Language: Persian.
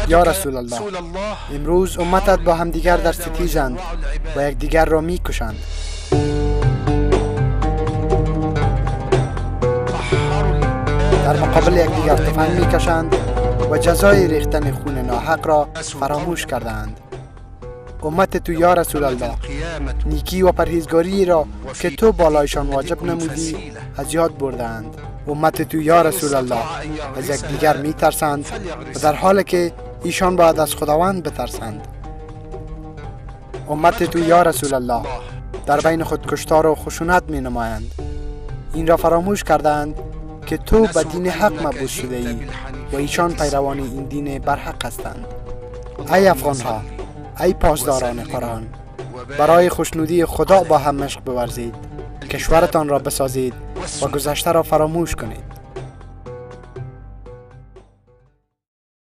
یا رسول الله، امروز امتت با همدیگر در ستیزند و یکدیگر را میکشند. در مقابل یکدیگر تفنگ میکشند و جزای ریختن خون ناحق را فراموش کردند. امت تو یا رسول الله نیکی و پرهیزگاری را که تو بالایشان واجب نمودی از یاد بردند. امت تو یا رسول الله از یکدیگر میترسند و در حالی که ایشان باید از خداوند بترسند. امت تو یا رسول الله در بین خود کشتار و خشونت می نمایند. این را فراموش کردند که تو به دین حق مبعوث شده ای و ایشان پیروان این دین برحق هستند. ای افغان ها، ای پاسداران قرآن، برای خوشنودی خدا با هم مشق بورزید، کشورتان را بسازید و گذشته را فراموش کنید.